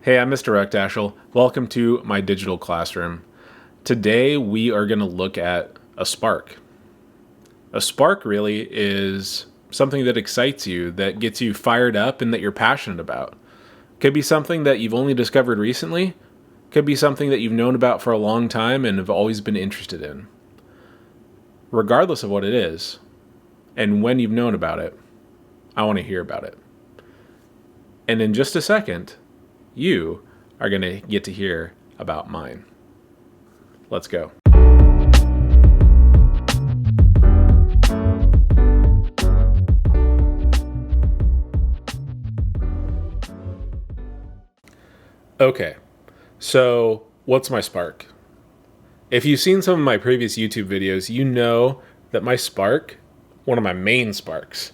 Hey, I'm Mr. Ruck. Welcome to my digital classroom. Today we are going to look at a spark. A spark really is something that excites you, that gets you fired up, and that you're passionate about. Could be something that you've only discovered recently. Could be something that you've known about for a long time and have always been interested in. Regardless of what it is, and when you've known about it, I want to hear about it. And in just a second, you are going to get to hear about mine. Let's go. Okay, so what's my spark? If you've seen some of my previous YouTube videos, you know that my spark, one of my main sparks,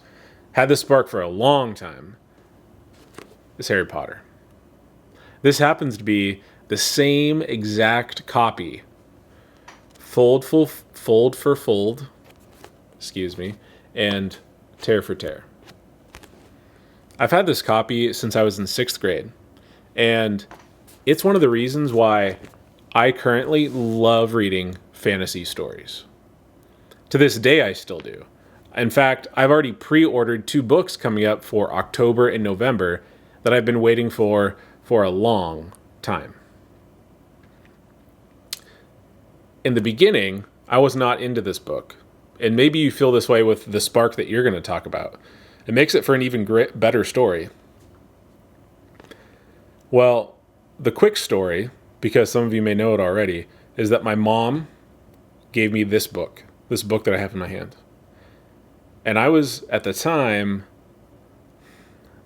had this spark for a long time, is Harry Potter. This happens to be the same exact copy, fold for fold, and tear for tear. I've had this copy since I was in 6th grade, and it's one of the reasons why I currently love reading fantasy stories. To this day, I still do. In fact, I've already pre-ordered 2 books coming up for October and November that I've been waiting for a long time. In the beginning, I was not into this book. And maybe you feel this way with the spark that you're going to talk about. It makes it for an even better story. Well, the quick story, because some of you may know it already, is that my mom gave me this book that I have in my hand. And I was, at the time,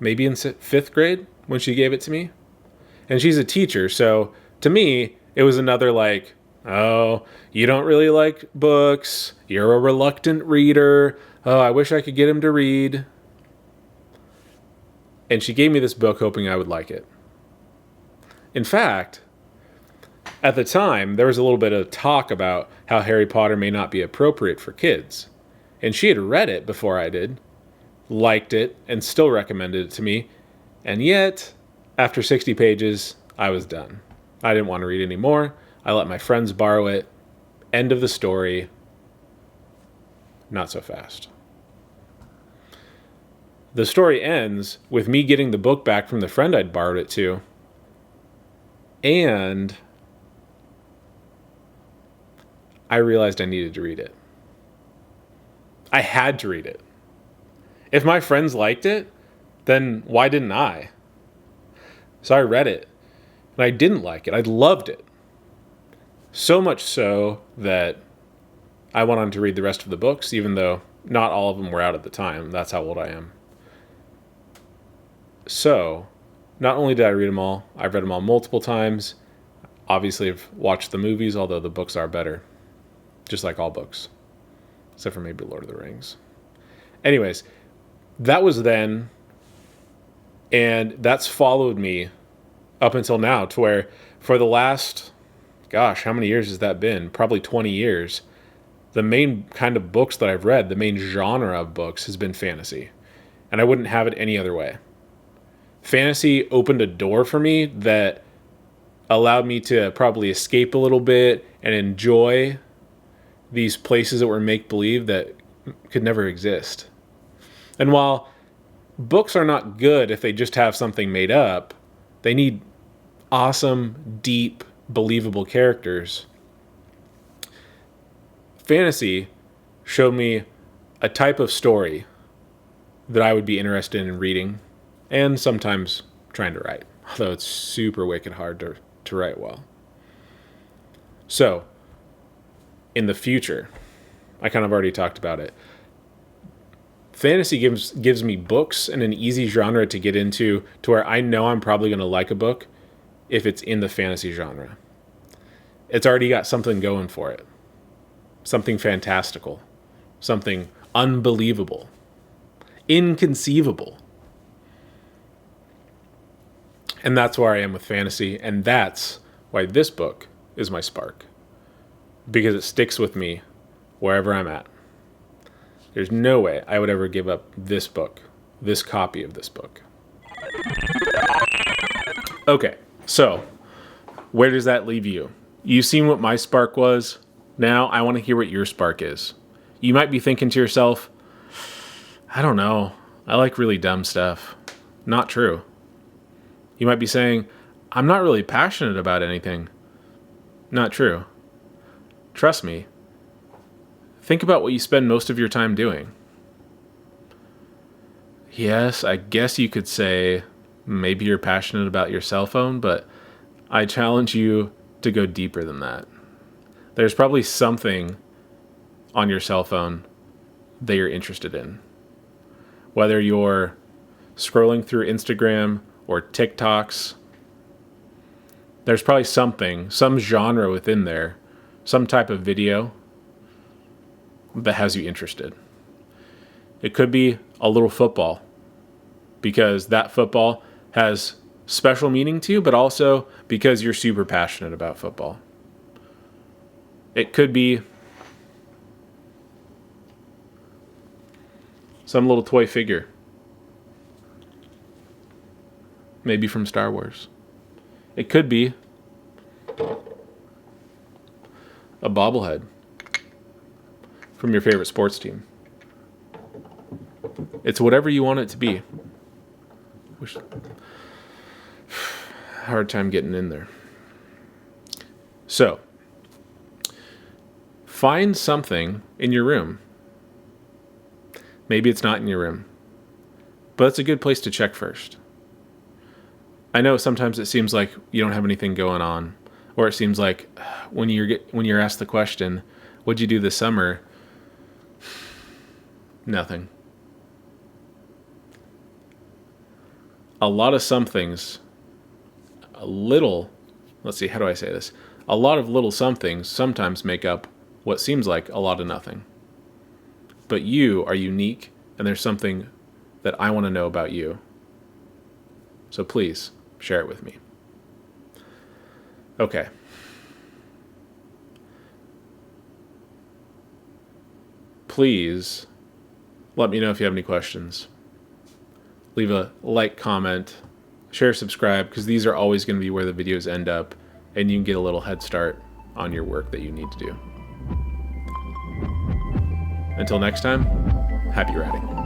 maybe in 5th grade when she gave it to me. And she's a teacher, so to me, it was another like, oh, you don't really like books. You're a reluctant reader. Oh, I wish I could get him to read. And she gave me this book hoping I would like it. In fact, at the time, there was a little bit of talk about how Harry Potter may not be appropriate for kids. And she had read it before I did, liked it, and still recommended it to me. And yet, after 60 pages, I was done. I didn't want to read anymore. I let my friends borrow it. End of the story. Not so fast. The story ends with me getting the book back from the friend I'd borrowed it to. And I realized I needed to read it. I had to read it. If my friends liked it, then why didn't I? So I read it, and I didn't like it. I loved it. So much so that I went on to read the rest of the books, even though not all of them were out at the time. That's how old I am. So, not only did I read them all, I've read them all multiple times. Obviously, I've watched the movies, although the books are better. Just like all books. Except for maybe Lord of the Rings. Anyways, that was then, and that's followed me up until now, to where for the last, gosh, how many years has that been? Probably 20 years. The main kind of books that I've read, the main genre of books, has been fantasy. And I wouldn't have it any other way. Fantasy opened a door for me that allowed me to probably escape a little bit and enjoy these places that were make-believe that could never exist. And while books are not good if they just have something made up, they need awesome, deep, believable characters. Fantasy showed me a type of story that I would be interested in reading and sometimes trying to write, although it's super wicked hard to write well. So, in the future, I kind of already talked about it. Fantasy gives me books and an easy genre to get into, to where I know I'm probably going to like a book if it's in the fantasy genre. It's already got something going for it. Something fantastical. Something unbelievable. Inconceivable. And that's where I am with fantasy, and that's why this book is my spark. Because it sticks with me wherever I'm at. There's no way I would ever give up this book, this copy of this book. Okay, So, where does that leave you? You've seen what my spark was. Now I want to hear what your spark is. You might be thinking to yourself, I don't know. I like really dumb stuff. Not true. You might be saying, I'm not really passionate about anything. Not true. Trust me. Think about what you spend most of your time doing. Yes, I guess you could say maybe you're passionate about your cell phone, but I challenge you to go deeper than that. There's probably something on your cell phone that you're interested in. Whether you're scrolling through Instagram or TikToks, there's probably something, some genre within there, some type of video that has you interested. It could be a little football, because that football has special meaning to you, but also because you're super passionate about football. It could be some little toy figure, maybe from Star Wars. It could be a bobblehead from your favorite sports team. It's whatever you want it to be. Hard time getting in there. So, find something in your room. Maybe it's not in your room, but that's a good place to check first. I know sometimes it seems like you don't have anything going on, or it seems like when you're asked the question, "What'd you do this summer?" Nothing. A lot of some things, a little, let's see, how do I say this? A lot of little somethings sometimes make up what seems like a lot of nothing. But you are unique, and there's something that I want to know about you. So please, share it with me. Okay. Please let me know if you have any questions. Leave a like, comment, share, subscribe, because these are always going to be where the videos end up, and you can get a little head start on your work that you need to do. Until next time, happy writing.